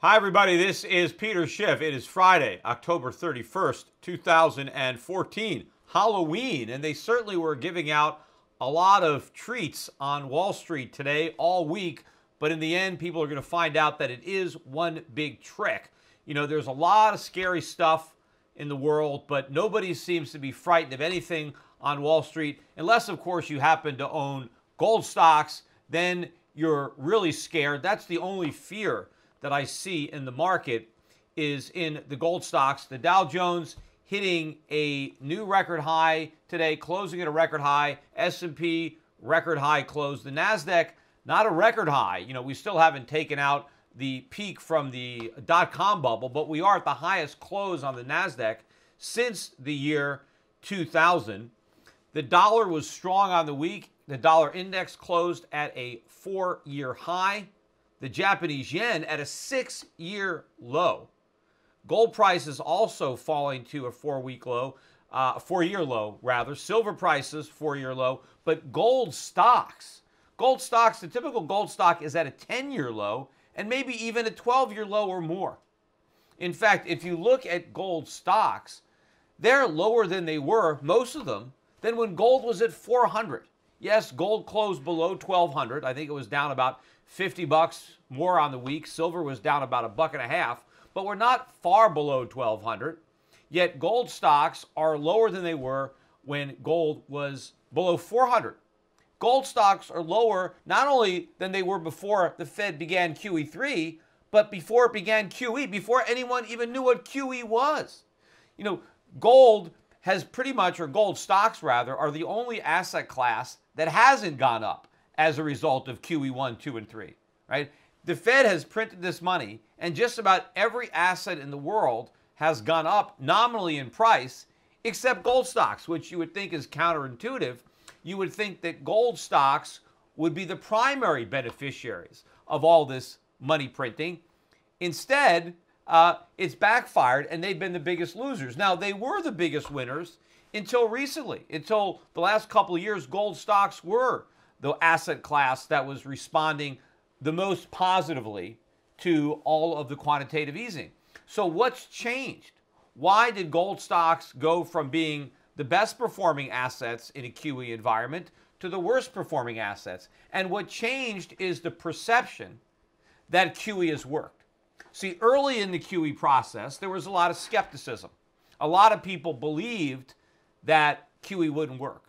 Hi, everybody. This is Peter Schiff. It is Friday, October 31st, 2014, Halloween, and they certainly were giving out a lot of treats on Wall Street today, all week, but in the end, people are going to find out that it is one big trick. You know, there's a lot of scary stuff in the world, but nobody seems to be frightened of anything on Wall Street, unless, of course, you happen to own gold stocks. Then you're really scared. That's the only fear that I see in the market is in the gold stocks. The Dow Jones hitting a new record high today, closing at a record high. S&P record high close. The Nasdaq, not a record high. You know, we still haven't taken out the peak from the dot-com bubble, but we are at the highest close on the Nasdaq since the year 2000. The dollar was strong on the week. The dollar index closed at a 4-year high. The Japanese yen at a 6-year low. Gold prices also falling to a 4-year low rather. Silver prices 4-year low, but gold stocks, the typical gold stock is at a 10-year low and maybe even a 12-year low or more. In fact, if you look at gold stocks, they're lower than they were, most of them, than when gold was at 400. Yes, gold closed below 1,200. I think it was down about $50 more on the week. Silver was down about $1.50, but we're not far below 1,200. Yet gold stocks are lower than they were when gold was below 400. Gold stocks are lower not only than they were before the Fed began QE3, but before it began QE, before anyone even knew what QE was. You know, gold has pretty much, or gold stocks rather, are the only asset class that hasn't gone up as a result of QE 1, 2, and 3, right? The Fed has printed this money, and just about every asset in the world has gone up nominally in price, except gold stocks, which you would think is counterintuitive. You would think that gold stocks would be the primary beneficiaries of all this money printing. Instead, it's backfired, and they've been the biggest losers. Now, they were the biggest winners until recently. Until the last couple of years, gold stocks were the asset class that was responding the most positively to all of the quantitative easing. So what's changed? Why did gold stocks go from being the best performing assets in a QE environment to the worst performing assets? And what changed is the perception that QE has worked. See, early in the QE process, there was a lot of skepticism. A lot of people believed that QE wouldn't work.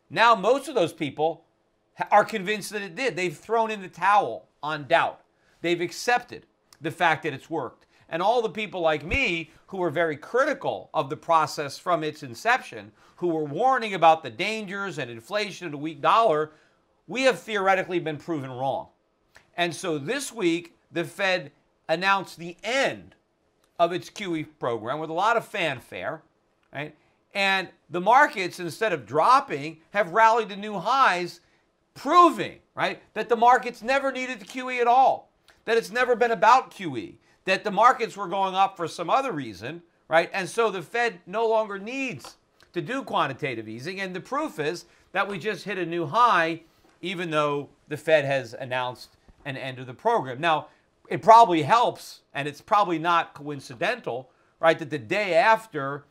Now, most of those people are convinced that it did. They've thrown in the towel on doubt. They've accepted the fact that it's worked. And all the people like me who were very critical of the process from its inception, who were warning about the dangers and inflation and a weak dollar, we have theoretically been proven wrong. And so this week, the Fed announced the end of its QE program with a lot of fanfare, right? And the markets, instead of dropping, have rallied to new highs, proving, right, that the markets never needed the QE at all, that it's never been about QE, that the markets were going up for some other reason, right? And so the Fed no longer needs to do quantitative easing. And the proof is that we just hit a new high, even though the Fed has announced an end of the program. Now, it probably helps, and it's probably not coincidental, right, that the day after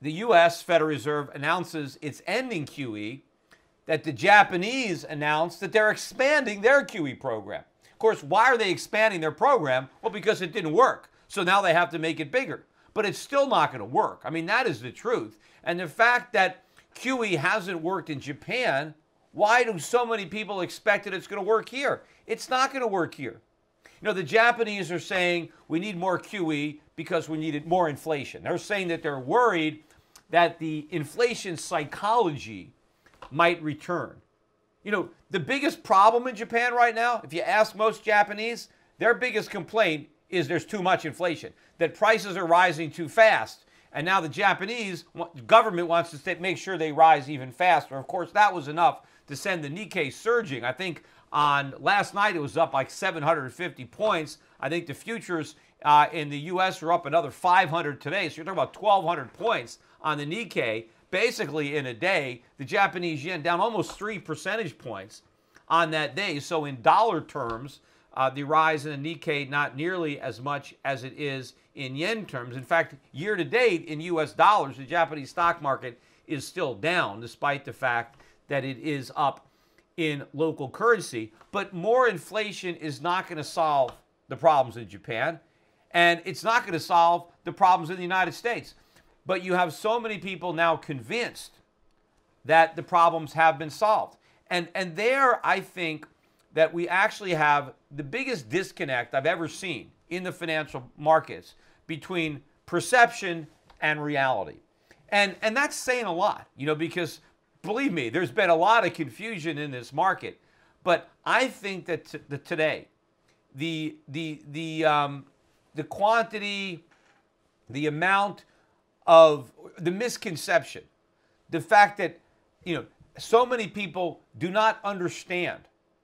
the U.S. Federal Reserve announces it's ending QE, that the Japanese announced that they're expanding their QE program. Of course, why are they expanding their program? Well, because it didn't work. So now they have to make it bigger. But it's still not going to work. I mean, that is the truth. And the fact that QE hasn't worked in Japan, why do so many people expect that it's going to work here? It's not going to work here. You know, the Japanese are saying we need more QE because we needed more inflation. They're saying that they're worried that the inflation psychology might return. You know, the biggest problem in Japan right now, if you ask most Japanese, their biggest complaint is there's too much inflation, that prices are rising too fast. And now the Japanese government wants to make sure they rise even faster. Of course, that was enough to send the Nikkei surging. I think on last night it was up like 750 points. I think the futures in the U.S. are up another 500 today. So you're talking about 1,200 points on the Nikkei. Basically, in a day, the Japanese yen down almost 3 percentage points on that day. So in dollar terms, The rise in the Nikkei not nearly as much as it is in yen terms. In fact, year to date in US dollars, the Japanese stock market is still down, despite the fact that it is up in local currency. But more inflation is not going to solve the problems in Japan, and it's not going to solve the problems in the United States. But you have so many people now convinced that the problems have been solved. And there, I think that we actually have the biggest disconnect I've ever seen in the financial markets between perception and reality. And that's saying a lot, because believe me, there's been a lot of confusion in this market. But I think that today, the quantity, the amount of the misconception, the fact that so many people do not understand,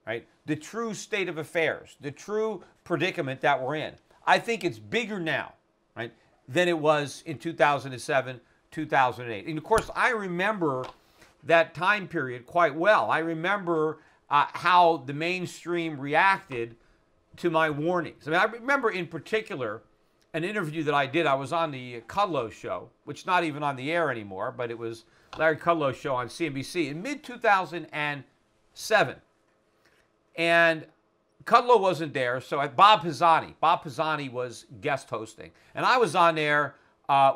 right, the true state of affairs, the true predicament that we're in. I think it's bigger now, right, than it was in 2007, 2008. And of course, I remember that time period quite well. I remember how the mainstream reacted to my warnings. I remember in particular an interview that I did. I was on the Kudlow show, which is not even on the air anymore, but it was Larry Kudlow's show on CNBC in mid-2007. And Kudlow wasn't there, so Bob Pisani was guest hosting. And I was on there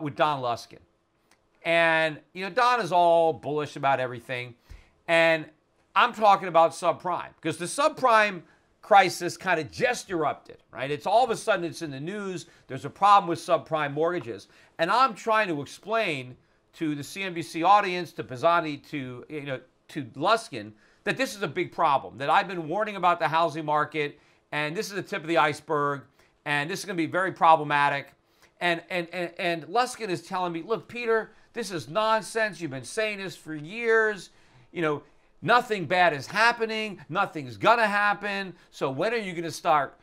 with Don Luskin. And, Don is all bullish about everything. And I'm talking about subprime, because the subprime crisis kind of just erupted, right? It's all of a sudden it's in the news. There's a problem with subprime mortgages. And I'm trying to explain to the CNBC audience, to Pisani, to Luskin, that this is a big problem, that I've been warning about the housing market, and this is the tip of the iceberg, and this is going to be very problematic. And Luskin is telling me, look, Peter, this is nonsense. You've been saying this for years. Nothing bad is happening. Nothing's going to happen. So when are you going to start,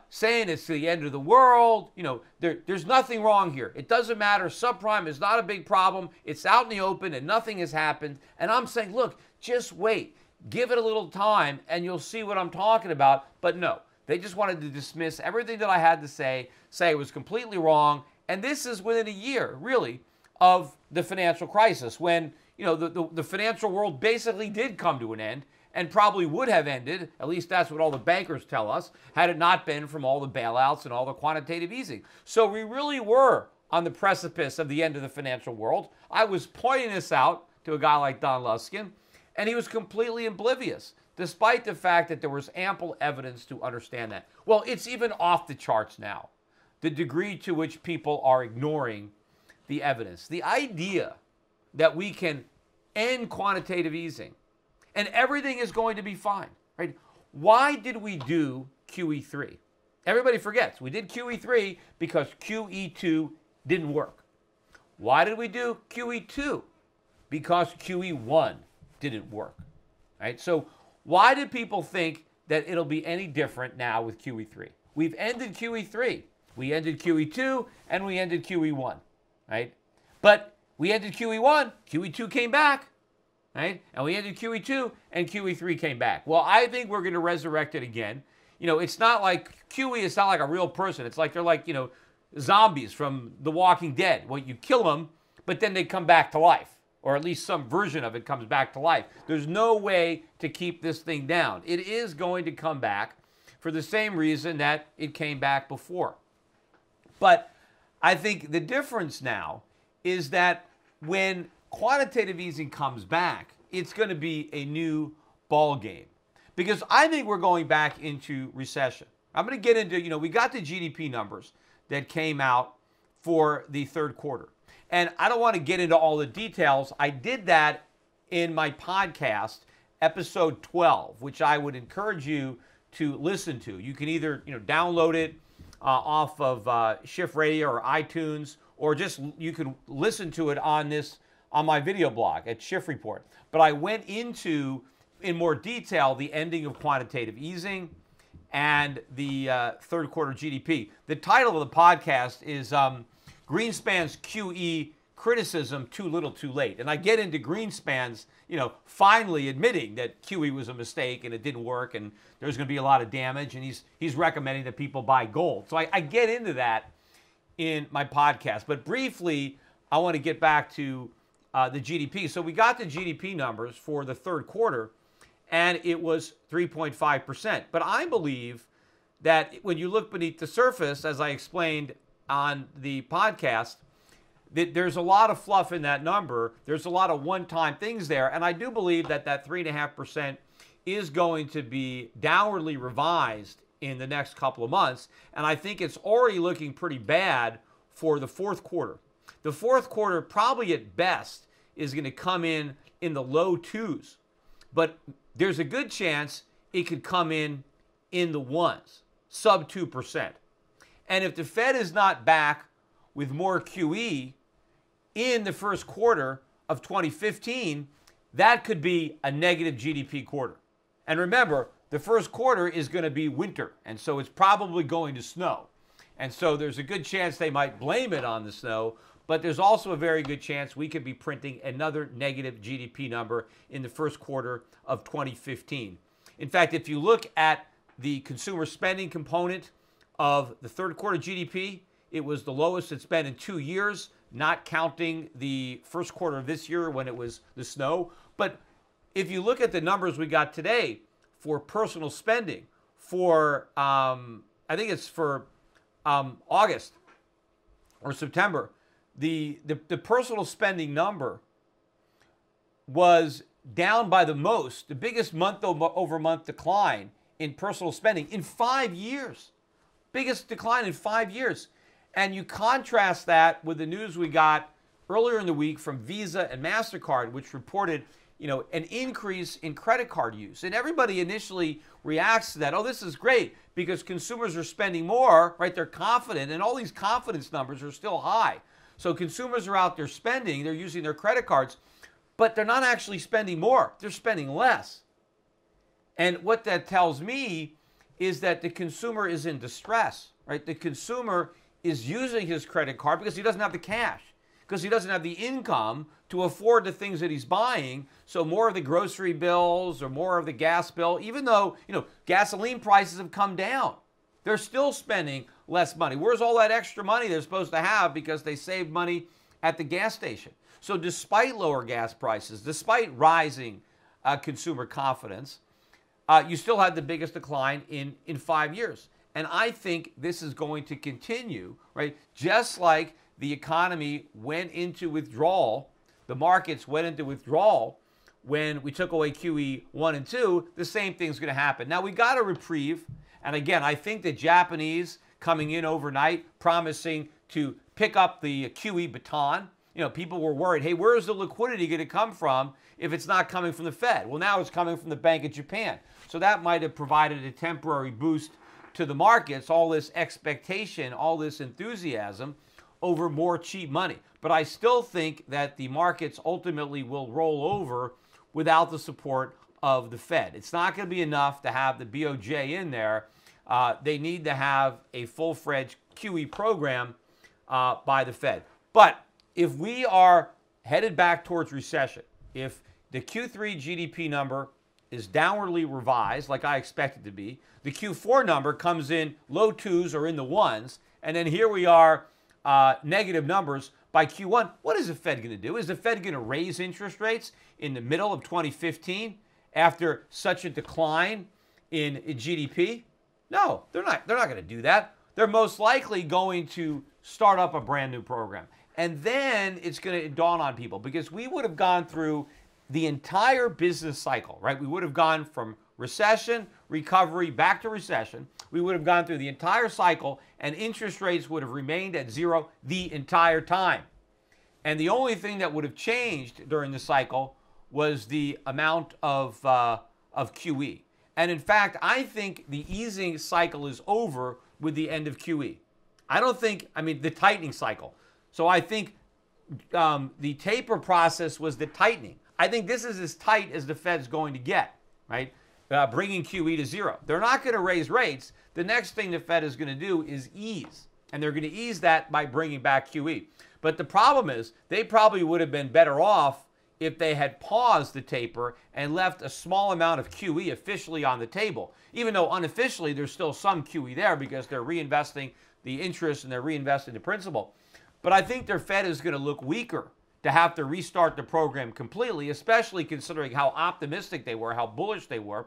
saying it's the end of the world? There's nothing wrong here. It doesn't matter. Subprime is not a big problem. It's out in the open and nothing has happened. And I'm saying, look, just wait. Give it a little time and you'll see what I'm talking about. But no, they just wanted to dismiss everything that I had to say it was completely wrong. And this is within a year, really, of the financial crisis, when the financial world basically did come to an end, and probably would have ended, at least that's what all the bankers tell us, had it not been from all the bailouts and all the quantitative easing. So we really were on the precipice of the end of the financial world. I was pointing this out to a guy like Don Luskin, and he was completely oblivious, despite the fact that there was ample evidence to understand that. Well, it's even off the charts now, the degree to which people are ignoring the evidence. The idea that we can end quantitative easing and everything is going to be fine, right? Why did we do QE3? Everybody forgets. We did QE3 because QE2 didn't work. Why did we do QE2? Because QE1 didn't work, right? So why did people think that it'll be any different now with QE3? We've ended QE3. We ended QE2 and we ended QE1, right? But we ended QE1, QE2 came back, right? And we ended QE2 and QE3 came back. Well, I think we're going to resurrect it again. It's not like QE is not like a real person. It's like they're like, zombies from The Walking Dead. Well, you kill them, but then they come back to life, or at least some version of it comes back to life. There's no way to keep this thing down. It is going to come back for the same reason that it came back before. But I think the difference now is that when quantitative easing comes back, it's going to be a new ball game. Because I think we're going back into recession. I'm going to get into, we got the GDP numbers that came out for the third quarter. And I don't want to get into all the details. I did that in my podcast, episode 12, which I would encourage you to listen to. You can either, download it off of Schiff Radio or iTunes, or just you can listen to it on my video blog at Schiff Report. But I went into, in more detail, the ending of quantitative easing and the third quarter GDP. The title of the podcast is Greenspan's QE criticism too little too late. And I get into Greenspan's, finally admitting that QE was a mistake and it didn't work and there's going to be a lot of damage, and he's recommending that people buy gold. So I get into that in my podcast. But briefly, I want to get back to the GDP. So we got the GDP numbers for the third quarter, and it was 3.5%. But I believe that when you look beneath the surface, as I explained on the podcast, that there's a lot of fluff in that number. There's a lot of one-time things there. And I do believe that 3.5% is going to be downwardly revised in the next couple of months. And I think it's already looking pretty bad for the fourth quarter. The fourth quarter probably at best is going to come in the low twos. But there's a good chance it could come in the ones, sub 2%. And if the Fed is not back with more QE in the first quarter of 2015, that could be a negative GDP quarter. And remember, the first quarter is going to be winter, and so it's probably going to snow. And so there's a good chance they might blame it on the snow, but there's also a very good chance we could be printing another negative GDP number in the first quarter of 2015. In fact, if you look at the consumer spending component of the third quarter GDP, it was the lowest it's been in 2 years, not counting the first quarter of this year when it was the snow. But if you look at the numbers we got today for personal spending for, I think it's for August or September, the personal spending number was down by the most, the biggest month-over-month decline in personal spending in 5 years. Biggest decline in 5 years. And you contrast that with the news we got earlier in the week from Visa and MasterCard, which reported, an increase in credit card use. And everybody initially reacts to that. Oh, this is great because consumers are spending more, right? They're confident, and all these confidence numbers are still high. So consumers are out there spending, they're using their credit cards, but they're not actually spending more. They're spending less. And what that tells me is that the consumer is in distress, right? The consumer is using his credit card because he doesn't have the cash, because he doesn't have the income to afford the things that he's buying. So more of the grocery bills or more of the gas bill, even though, gasoline prices have come down, they're still spending less money. Where's all that extra money they're supposed to have because they saved money at the gas station? So despite lower gas prices, despite rising consumer confidence, you still had the biggest decline in 5 years. And I think this is going to continue, right? Just like the economy went into withdrawal, the markets went into withdrawal when we took away QE 1 and 2, the same thing's going to happen. Now, we got a reprieve. And again, I think the Japanese coming in overnight, promising to pick up the QE baton. People were worried, hey, where's the liquidity going to come from if it's not coming from the Fed? Well, now it's coming from the Bank of Japan. So that might have provided a temporary boost to the markets, all this expectation, all this enthusiasm over more cheap money. But I still think that the markets ultimately will roll over without the support of the Fed. It's not going to be enough to have the BOJ in there. They need to have a full-fledged QE program by the Fed. But if we are headed back towards recession, if the Q3 GDP number is downwardly revised, like I expect it to be, the Q4 number comes in low twos or in the ones, and then here we are, negative numbers by Q1. What is the Fed going to do? Is the Fed going to raise interest rates in the middle of 2015 after such a decline in GDP? No, they're not going to do that. They're most likely going to start up a brand new program. And then it's going to dawn on people, because we would have gone through the entire business cycle, right? We would have gone from recession, recovery, back to recession. We would have gone through the entire cycle, and interest rates would have remained at zero the entire time. And the only thing that would have changed during the cycle was the amount of QE. And in fact, I think the easing cycle is over with the end of QE. The tightening cycle. So I think the taper process was the tightening. I think this is as tight as the Fed's going to get, right? Bringing QE to zero. They're not going to raise rates. The next thing the Fed is going to do is ease. and they're going to ease that by bringing back QE. But the problem is they probably would have been better off if they had paused the taper and left a small amount of QE officially on the table, even though unofficially there's still some QE there because they're reinvesting the interest and they're reinvesting the principal. But I think their Fed is going to look weaker to have to restart the program completely, especially considering how optimistic they were, how bullish they were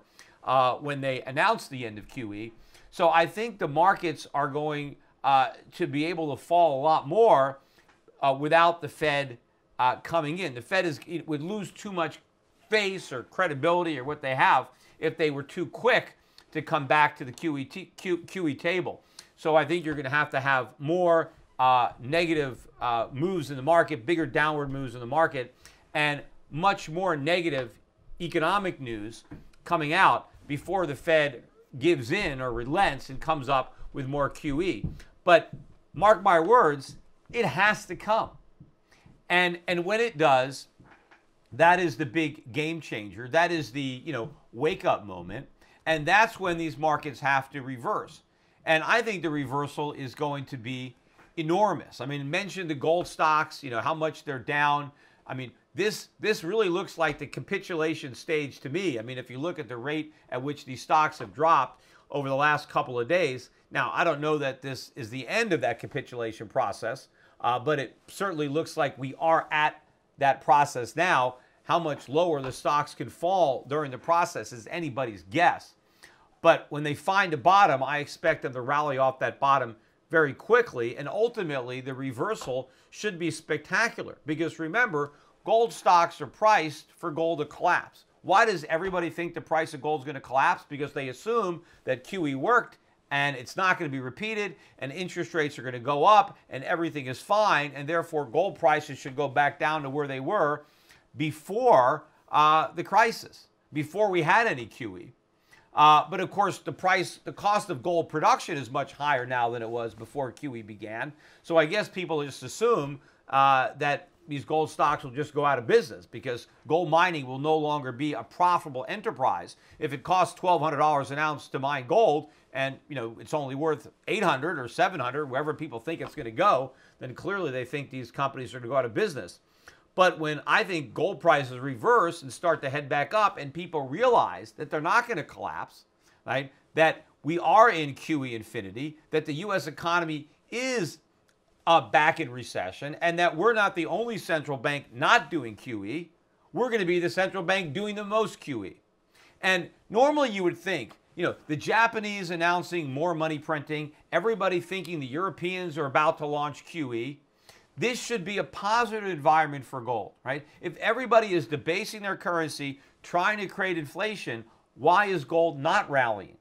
when they announced the end of QE. So I think the markets are going to be able to fall a lot more without the Fed coming in. The Fed would lose too much face or credibility or what they have if they were too quick to come back to the QE table. So I think you're going to have more negative moves in the market, bigger downward moves in the market, and much more negative economic news coming out before the Fed gives in or relents and comes up with more QE. But mark my words, it has to come. And when it does, that is the big game changer. That is the, wake up moment. And that's when these markets have to reverse. And I think the reversal is going to be enormous. I mean, mention the gold stocks, how much they're down. I mean, this really looks like the capitulation stage to me. I mean, if you look at the rate at which these stocks have dropped over the last couple of days. Now, I don't know that this is the end of that capitulation process, but it certainly looks like we are at that process now. How much lower the stocks can fall during the process is anybody's guess. But when they find a bottom, I expect them to rally off that bottom very quickly. And ultimately, the reversal should be spectacular. Because remember, gold stocks are priced for gold to collapse. Why does everybody think the price of gold is going to collapse? Because they assume that QE worked and it's not going to be repeated and interest rates are going to go up and everything is fine. And therefore, gold prices should go back down to where they were before the crisis, before we had any QE. But of course, the cost of gold production is much higher now than it was before QE began. So I guess people just assume that these gold stocks will just go out of business because gold mining will no longer be a profitable enterprise. If it costs $1,200 an ounce to mine gold and it's only worth $800 or $700, wherever people think it's going to go, then clearly they think these companies are going to go out of business. But when I think gold prices reverse and start to head back up and people realize that they're not going to collapse, right? That we are in QE infinity, that the U.S. economy is back in recession, and that we're not the only central bank not doing QE. We're going to be the central bank doing the most QE. And normally you would think, the Japanese announcing more money printing, everybody thinking the Europeans are about to launch QE. This should be a positive environment for gold, right? If everybody is debasing their currency, trying to create inflation, why is gold not rallying?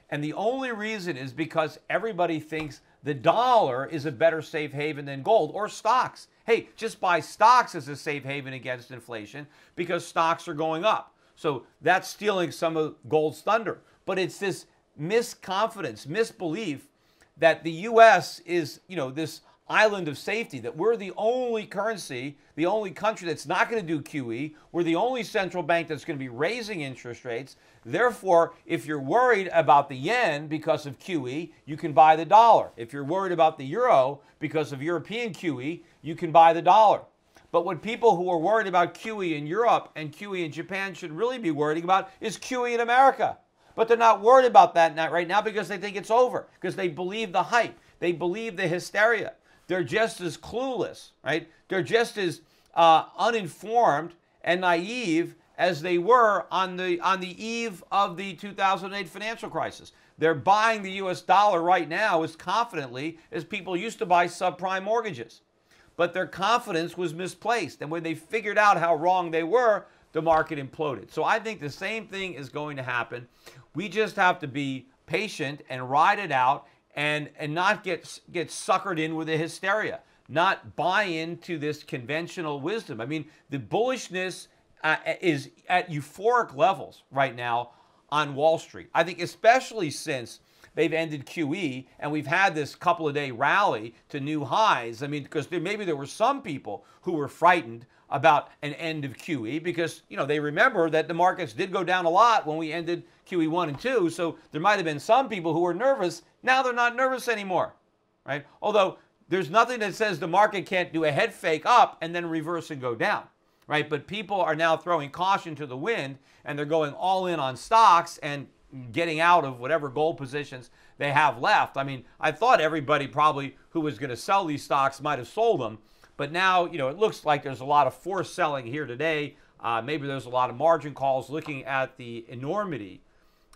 And the only reason is because everybody thinks the dollar is a better safe haven than gold or stocks. Hey, just buy stocks as a safe haven against inflation because stocks are going up. So that's stealing some of gold's thunder. But it's this misconfidence, misbelief that the U.S. is, this island of safety, that we're the only currency, the only country that's not going to do QE. We're the only central bank that's going to be raising interest rates. Therefore, if you're worried about the yen because of QE, you can buy the dollar. If you're worried about the euro because of European QE, you can buy the dollar. But what people who are worried about QE in Europe and QE in Japan should really be worrying about is QE in America. But they're not worried about that right now because they think it's over, because they believe the hype. They believe the hysteria. They're just as clueless, right? They're just as uninformed and naive as they were on the eve of the 2008 financial crisis. They're buying the U.S. dollar right now as confidently as people used to buy subprime mortgages. But their confidence was misplaced. And when they figured out how wrong they were, the market imploded. So I think the same thing is going to happen. We just have to be patient and ride it out and not get suckered in with the hysteria, not buy into this conventional wisdom. I mean, the bullishness is at euphoric levels right now on Wall Street. I think especially since they've ended QE and we've had this couple of day rally to new highs. I mean, because maybe there were some people who were frightened about an end of QE because, they remember that the markets did go down a lot when we ended QE 1 and 2. So there might have been some people who were nervous. Now they're not nervous anymore, right? Although there's nothing that says the market can't do a head fake up and then reverse and go down, right? But people are now throwing caution to the wind, and they're going all in on stocks and getting out of whatever gold positions they have left. I mean, I thought everybody probably who was going to sell these stocks might have sold them, but now, it looks like there's a lot of forced selling here today. Maybe there's a lot of margin calls looking at the enormity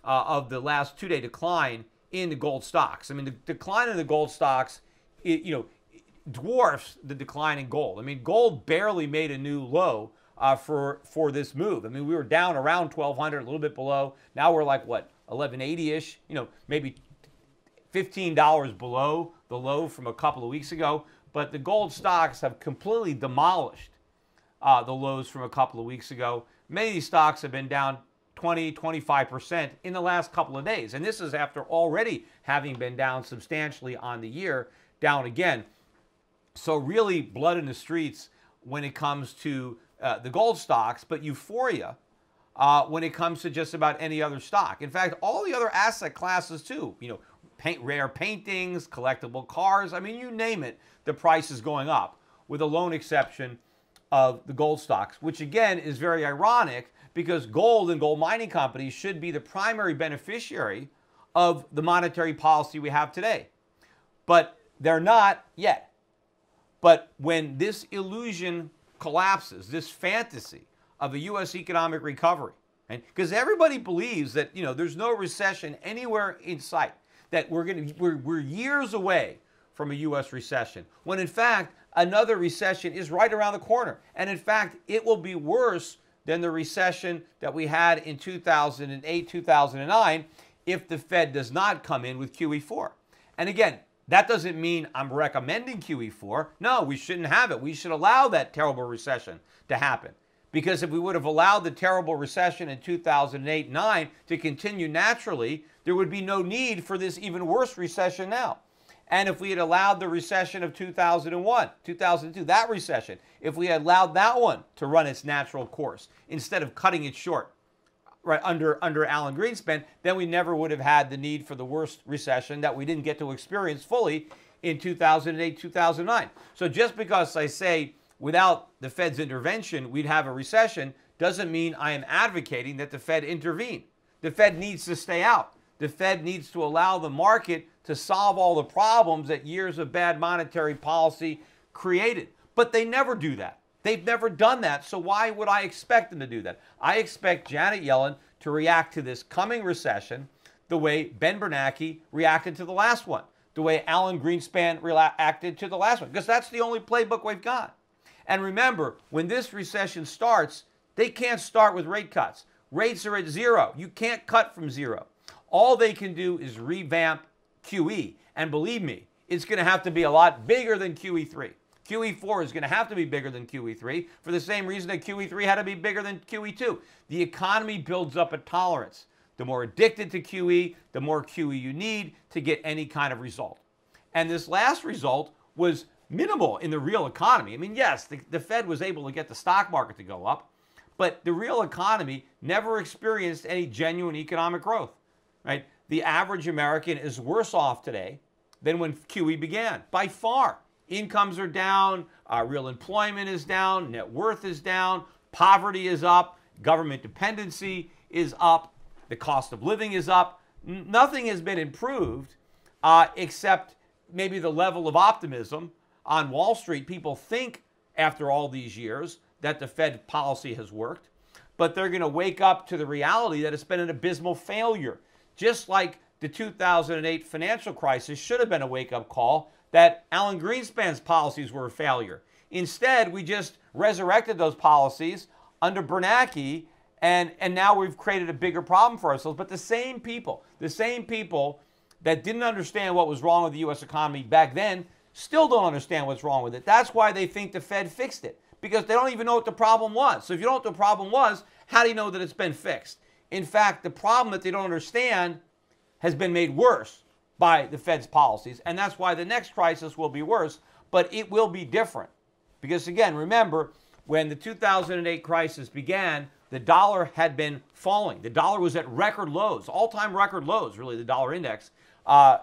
of the last 2-day decline in the gold stocks. I mean, the decline in the gold stocks, dwarfs the decline in gold. I mean, gold barely made a new low for this move. I mean, we were down around 1,200, a little bit below. Now we're like, what, 1180-ish? Maybe $15 below the low from a couple of weeks ago. But the gold stocks have completely demolished the lows from a couple of weeks ago. Many of these stocks have been down 20, 25% in the last couple of days. And this is after already having been down substantially on the year, down again. So really blood in the streets when it comes to the gold stocks, but euphoria when it comes to just about any other stock. In fact, all the other asset classes too, rare paintings, collectible cars, I mean, you name it, the price is going up, with the lone exception of the gold stocks, which again is very ironic because gold and gold mining companies should be the primary beneficiary of the monetary policy we have today. But they're not yet. But when this illusion collapses, this fantasy of a U.S. economic recovery, because everybody believes that there's no recession anywhere in sight, that we're years away from a U.S. recession, when in fact another recession is right around the corner, and in fact it will be worse than the recession that we had in 2008, 2009, if the Fed does not come in with QE4. And again, that doesn't mean I'm recommending QE4. No, we shouldn't have it. We should allow that terrible recession to happen. Because if we would have allowed the terrible recession in 2008-9 to continue naturally, there would be no need for this even worse recession now. And if we had allowed the recession of 2001, 2002, that recession, if we had allowed that one to run its natural course instead of cutting it short, right, under Alan Greenspan, then we never would have had the need for the worst recession that we didn't get to experience fully in 2008, 2009. So just because I say without the Fed's intervention we'd have a recession doesn't mean I am advocating that the Fed intervene. The Fed needs to stay out. The Fed needs to allow the market to solve all the problems that years of bad monetary policy created. But they never do that. They've never done that, so why would I expect them to do that? I expect Janet Yellen to react to this coming recession the way Ben Bernanke reacted to the last one, the way Alan Greenspan reacted to the last one, because that's the only playbook we've got. And remember, when this recession starts, they can't start with rate cuts. Rates are at zero. You can't cut from zero. All they can do is revamp QE. And believe me, it's going to have to be a lot bigger than QE3. QE4 is going to have to be bigger than QE3 for the same reason that QE3 had to be bigger than QE2. The economy builds up a tolerance. The more addicted to QE, the more QE you need to get any kind of result. And this last result was minimal in the real economy. I mean, yes, the Fed was able to get the stock market to go up, but the real economy never experienced any genuine economic growth, right? The average American is worse off today than when QE began, by far. Incomes are down, real employment is down, net worth is down, poverty is up, government dependency is up, the cost of living is up. Nothing has been improved except maybe the level of optimism on Wall Street. People think after all these years that the Fed policy has worked, but they're going to wake up to the reality that it's been an abysmal failure. Just like the 2008 financial crisis should have been a wake-up call that Alan Greenspan's policies were a failure. Instead, we just resurrected those policies under Bernanke, and now we've created a bigger problem for ourselves. But the same people that didn't understand what was wrong with the U.S. economy back then still don't understand what's wrong with it. That's why they think the Fed fixed it, because they don't even know what the problem was. So if you don't know what the problem was, how do you know that it's been fixed? In fact, the problem that they don't understand has been made worse by the Fed's policies, and that's why the next crisis will be worse, but it will be different. Because again, remember, when the 2008 crisis began, the dollar had been falling. The dollar was at record lows, all-time record lows, really, the dollar index,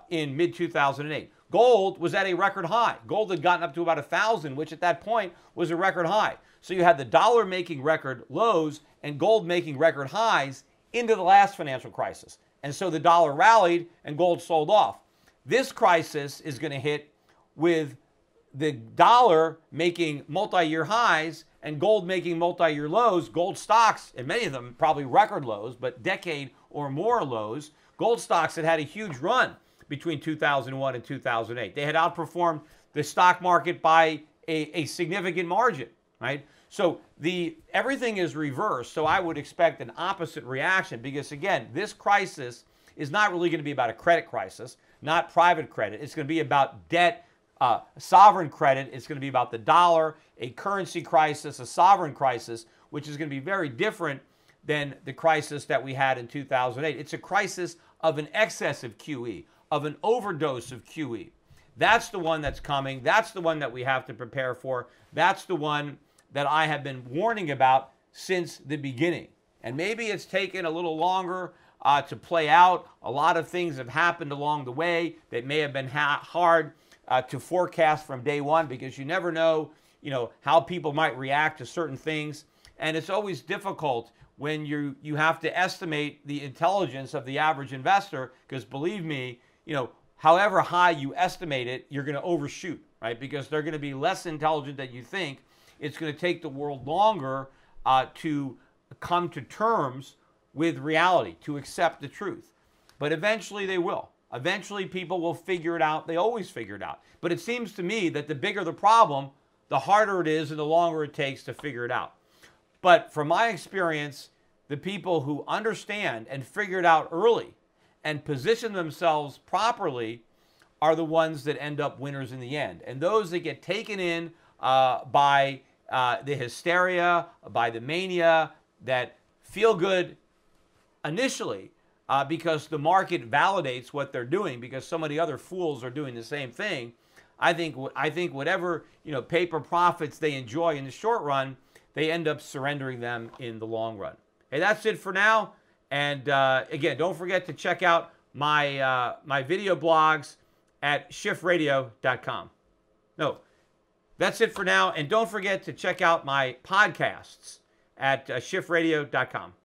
in mid-2008. gold was at a record high. Gold had gotten up to about 1,000, which at that point was a record high. So you had the dollar making record lows and gold making record highs into the last financial crisis. And so the dollar rallied and gold sold off. This crisis is going to hit with the dollar making multi-year highs and gold making multi-year lows. Gold stocks, and many of them probably record lows, but decade or more lows. Gold stocks had a huge run between 2001 and 2008. They had outperformed the stock market by a significant margin, right? So everything is reversed. So I would expect an opposite reaction because, again, this crisis is not really going to be about a credit crisis, not private credit. It's going to be about debt, sovereign credit. It's going to be about the dollar, a currency crisis, a sovereign crisis, which is going to be very different than the crisis that we had in 2008. It's a crisis of an excess of QE, of an overdose of QE. That's the one that's coming. That's the one that we have to prepare for. That's the one that I have been warning about since the beginning. And maybe it's taken a little longer to play out. A lot of things have happened along the way that may have been hard to forecast from day one because you never know, how people might react to certain things. And it's always difficult when you have to estimate the intelligence of the average investor because believe me, however high you estimate it, you're going to overshoot, right? Because they're going to be less intelligent than you think. It's going to take the world longer to come to terms with reality, to accept the truth. But eventually they will. Eventually people will figure it out. They always figure it out. But it seems to me that the bigger the problem, the harder it is and the longer it takes to figure it out. But from my experience, the people who understand and figure it out early and position themselves properly are the ones that end up winners in the end. And those that get taken in by the hysteria, by the mania, that feel good initially because the market validates what they're doing because so many other fools are doing the same thing. I think whatever paper profits they enjoy in the short run, they end up surrendering them in the long run. Hey, that's it for now. And again, don't forget to check out my my video blogs at schiffradio.com. No, that's it for now. And don't forget to check out my podcasts at schiffradio.com.